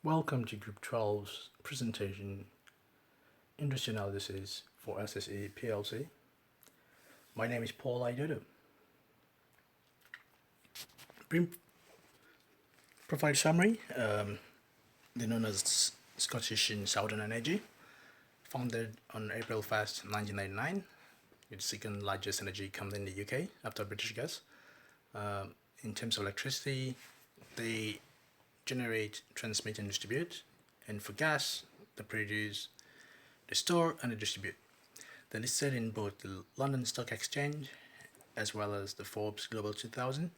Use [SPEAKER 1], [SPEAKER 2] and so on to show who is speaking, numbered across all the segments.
[SPEAKER 1] Welcome to Group 12's presentation, Industry Analysis for SSE Plc. My name is Paul Idodo. Brief profile summary, they're known as Scottish and Southern Energy, founded on April 1st, 1999. It's the second largest energy company in the UK after British Gas. In terms of electricity, they generate, transmit and distribute, and for gas, they produce, they store and they distribute. They're listed in both the London Stock Exchange as well as the Forbes Global 2000,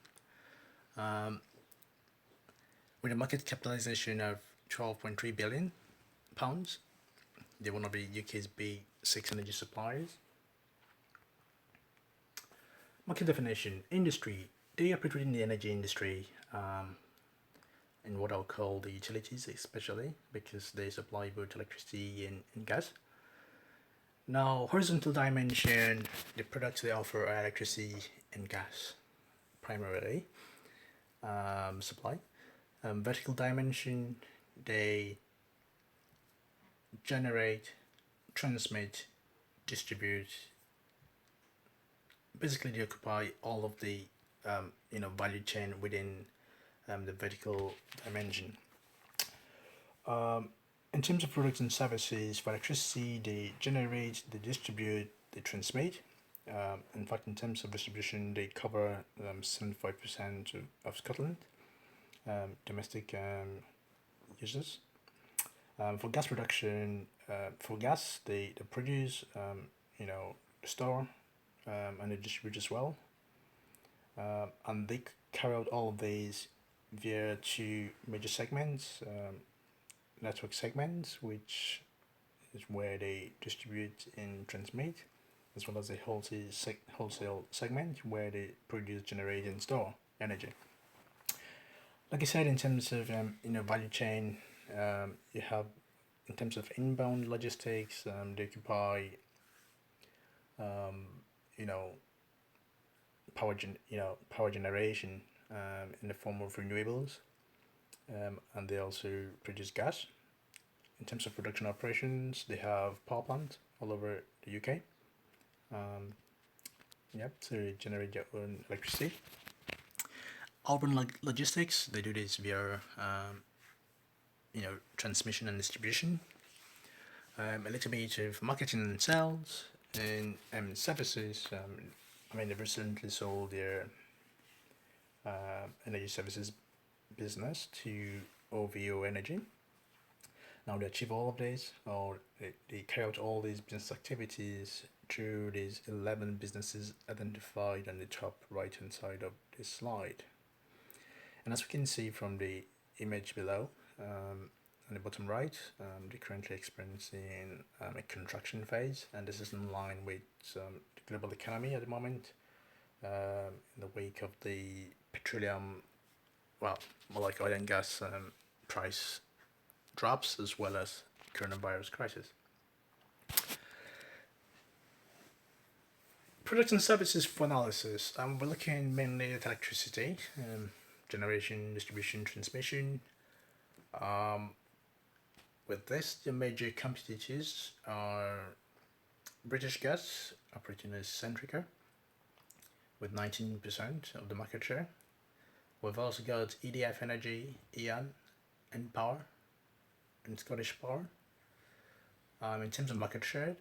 [SPEAKER 1] with a market capitalization of £12.3 billion. They're one of the UK's big 6 energy suppliers. Market definition, industry, they operate within the energy industry, in what I'll call the utilities, especially because they supply both electricity and gas. Now, horizontal dimension, the products they offer are electricity and gas, primarily supply. Vertical dimension, they generate, transmit, distribute. Basically, they occupy all of the value chain within the vertical dimension. In terms of products and services, for electricity, they generate, they distribute, they transmit. In fact, in terms of distribution, they cover 75% of Scotland, domestic users. For gas production, for gas, they produce, store, and they distribute as well. And they carry out all of these via two major segments. Network segments, which is where they distribute and transmit, as well as the wholesale segment, where they produce, generate, and store energy. Like I said, in terms of value chain, you have, in terms of inbound logistics, they occupy power generation in the form of renewables, and they also produce gas. In terms of production operations, they have power plants all over the UK. So they generate their own electricity. Urban logistics, they do this via transmission and distribution. A little bit of marketing and sales and services. They've recently sold their energy services business to OVO Energy. Now they achieve all of this, or they carry out all these business activities through these 11 businesses identified on the top right hand side of this slide. And as we can see from the image below, on the bottom right, they're currently experiencing a contraction phase, and this is in line with the global economy at the moment, in the wake of the petroleum, more like oil and gas price drops, as well as coronavirus crisis. Products and services for analysis. We're looking mainly at electricity, generation, distribution, transmission. With this, the major competitors are British Gas, operating as Centrica, with 19% of the market share. We've also got EDF Energy, Eon, and Power, and Scottish Power. In terms of market share,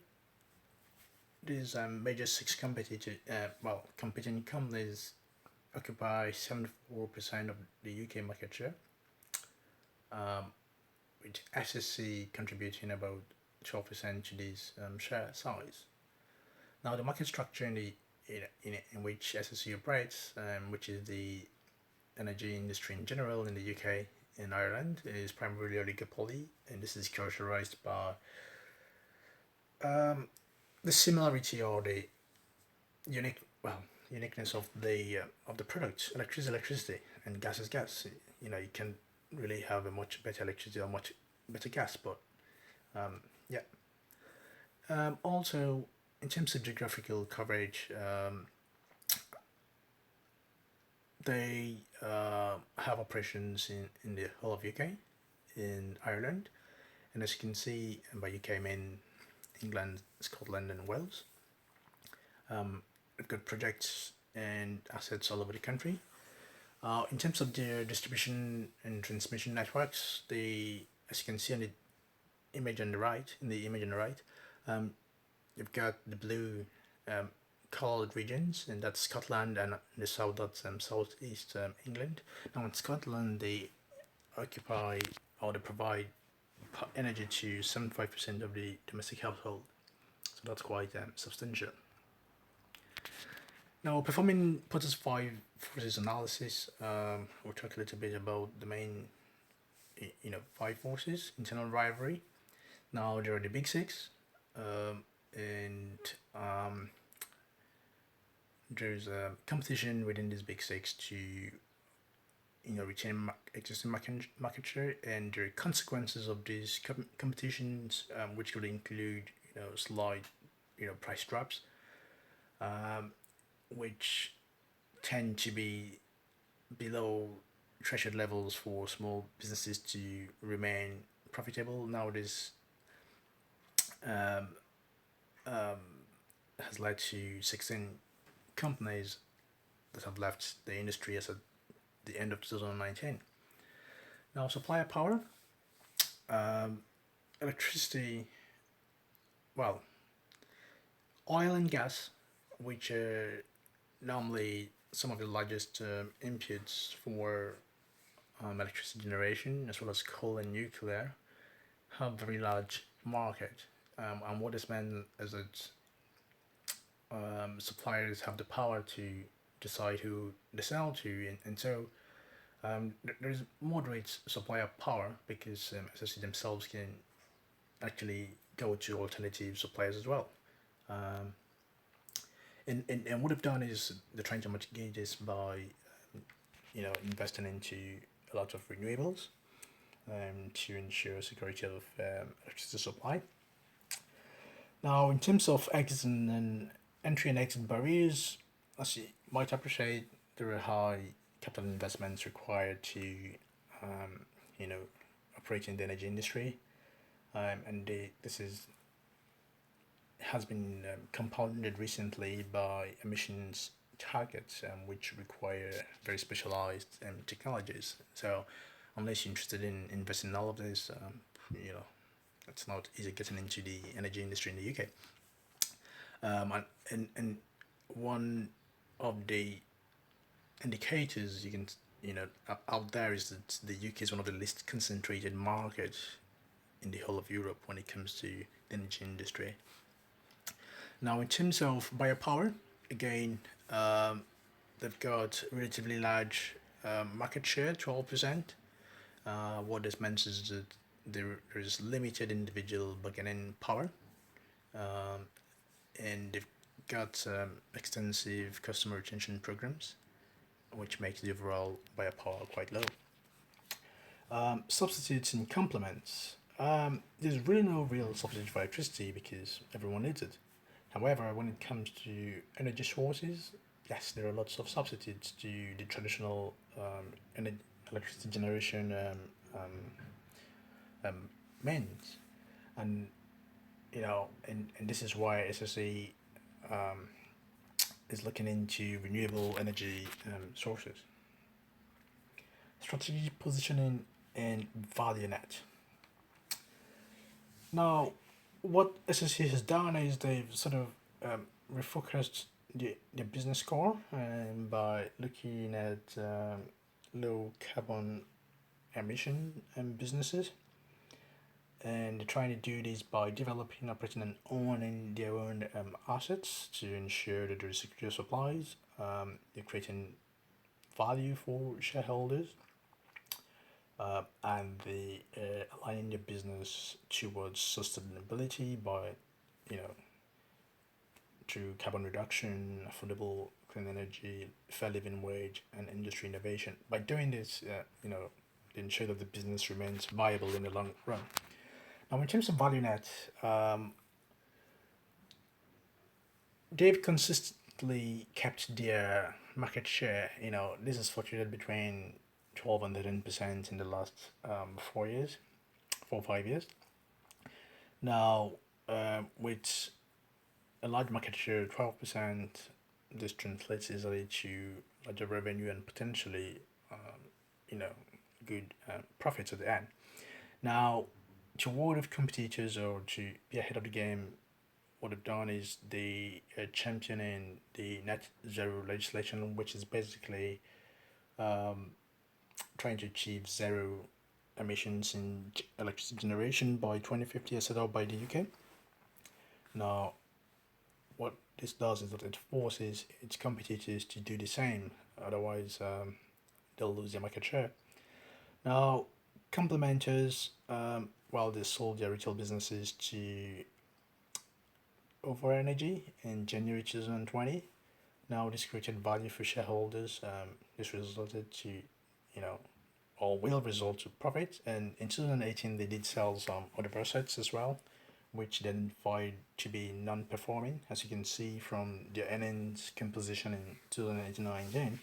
[SPEAKER 1] these major 6 competing companies occupy 74% of the UK market share, with SSE contributing about 12% to this share size. Now, the market structure in which SSE operates, which is the energy industry in general in the UK and Ireland, is primarily oligopoly, and this is characterized by the similarity or the uniqueness of the product. Electricity, and gas is gas. You can really have a much better electricity or much better gas, but also in terms of geographical coverage, they have operations in the whole of UK, in Ireland, and as you can see by UK, in England, Scotland, and Wales. We've got projects and assets all over the country. In terms of their distribution and transmission networks, as you can see on the image on the right, um, you've got the blue colored regions, and that's Scotland, and the south, that's southeast England. Now in Scotland, they occupy or they provide energy to 75% of the domestic household, so that's quite substantial. Now, performing Potter's five forces analysis, we'll talk a little bit about the main, five forces: internal rivalry. Now there are the big six, and there's competition within these big six to, retain existing market share, and there are consequences of these competitions, which could include, slight, price drops, which tend to be below threshold levels for small businesses to remain profitable. Now this um, um, has led to 16 companies that have left the industry as at the end of 2019. Now, supplier power, electricity, well, oil and gas, which are normally some of the largest inputs for electricity generation, as well as coal and nuclear, have very large market. And what this meant is that suppliers have the power to decide who they sell to, and so there's moderate supplier power because SSE themselves can actually go to alternative suppliers as well. And what they've done is they're trying to mitigate this by investing into a lot of renewables to ensure security of electricity supply. Now, in terms of exit and entry and exit barriers, as you might appreciate, there are high capital investments required to operate in the energy industry, and this has been compounded recently by emissions targets, which require very specialized technologies. So, unless you're interested in investing in all of this, it's not easy getting into the energy industry in the UK. And one of the indicators you can out there is that the UK is one of the least concentrated markets in the whole of Europe when it comes to the energy industry. Now, in terms of biopower, again, they've got relatively large market share, 12%. What this means is that there is limited individual bargaining power, and they've got extensive customer retention programs, which makes the overall biopower quite low. Substitutes and complements. There's really no real substitute for electricity because everyone needs it. However, when it comes to energy sources, yes, there are lots of substitutes to the traditional electricity generation means, and and this is why SSE is looking into renewable energy sources. Strategic positioning and value net. Now, what SSE has done is they've sort of refocused the business core by looking at low carbon emission businesses, and they're trying to do this by developing, operating, and owning their own assets to ensure that there is secure supplies. They're creating value for shareholders, and they aligning their business towards sustainability by, through carbon reduction, affordable clean energy, fair living wage, and industry innovation. By doing this, they ensure that the business remains viable in the long run. Now, in terms of value net, they've consistently kept their market share. This is fluctuated between 12 and 13% in the last 4 years, 4 or 5 years. Now, with a large market share, 12%, this translates easily to larger revenue and potentially, you know, good profits at the end. Now, to ward off competitors or to be ahead of the game, what they've done is they championing the net zero legislation, which is basically trying to achieve zero emissions in electricity generation by 2050 as set out by the UK. Now, what this does is that it forces its competitors to do the same, otherwise, they'll lose their market share. Now, complementers, while they sold their retail businesses to Over Energy in January 2020, now this created value for shareholders. This resulted to, or will result to profit. And in 2018, they did sell some other assets as well, which they identified to be non-performing. As you can see from their earnings composition in 2018-19,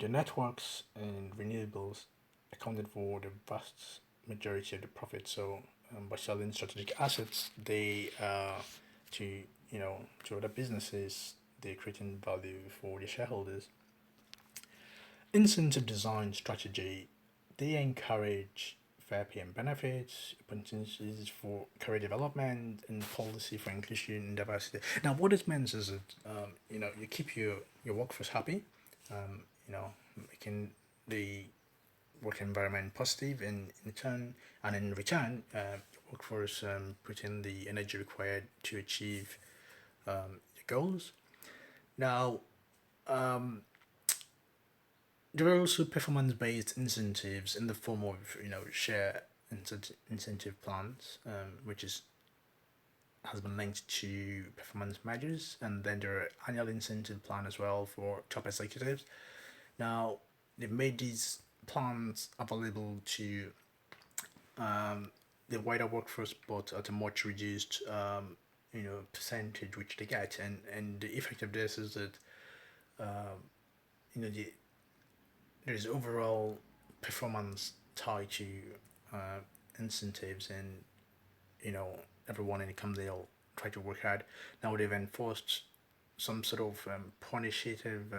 [SPEAKER 1] the networks and renewables accounted for the vast majority of the profit. So by selling strategic assets, they to other businesses, they're creating value for the shareholders. Incentive design strategy, they encourage fair pay and benefits, opportunities for career development, and policy for inclusion and diversity. Now, what it means is that you keep your workforce happy, making the work environment positive, and in return, your workforce put in the energy required to achieve your goals. Now, there are also performance-based incentives in the form of share incentive plans, which has been linked to performance measures, and then there are annual incentive plan as well for top executives. Now, they've made these plans available to the wider workforce, but at a much reduced percentage which they get, and the effect of this is that there's overall performance tied to incentives, and everyone in the company will try to work hard. Now they've enforced some sort of punitive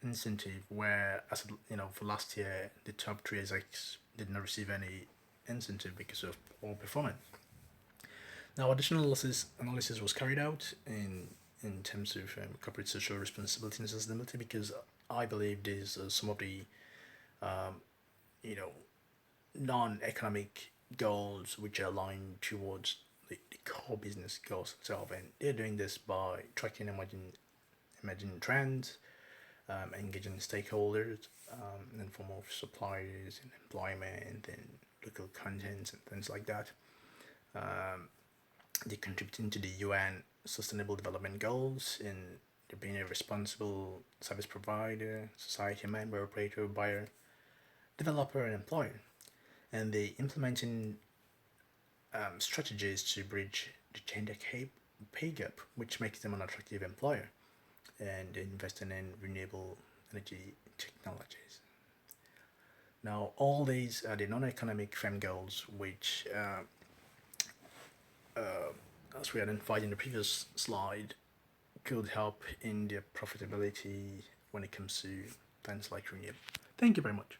[SPEAKER 1] incentive where, as for last year, the top three execs did not receive any incentive because of poor performance. Now, additional analysis was carried out in terms of corporate social responsibility and sustainability, because I believe these are some of the non-economic goals which are aligned towards the core business goals itself, and they're doing this by tracking emerging trends, engaging stakeholders in the form of suppliers and employment and local contents and things like that. They're contributing to the UN Sustainable Development Goals, and they're being a responsible service provider, society member, operator, buyer, developer, and employer. And they're implementing strategies to bridge the gender pay gap, which makes them an attractive employer, and investing in renewable energy technologies. Now, all these are the non-economic firm goals, which, as we identified in the previous slide, could help in their profitability when it comes to things like renewable. Thank you very much.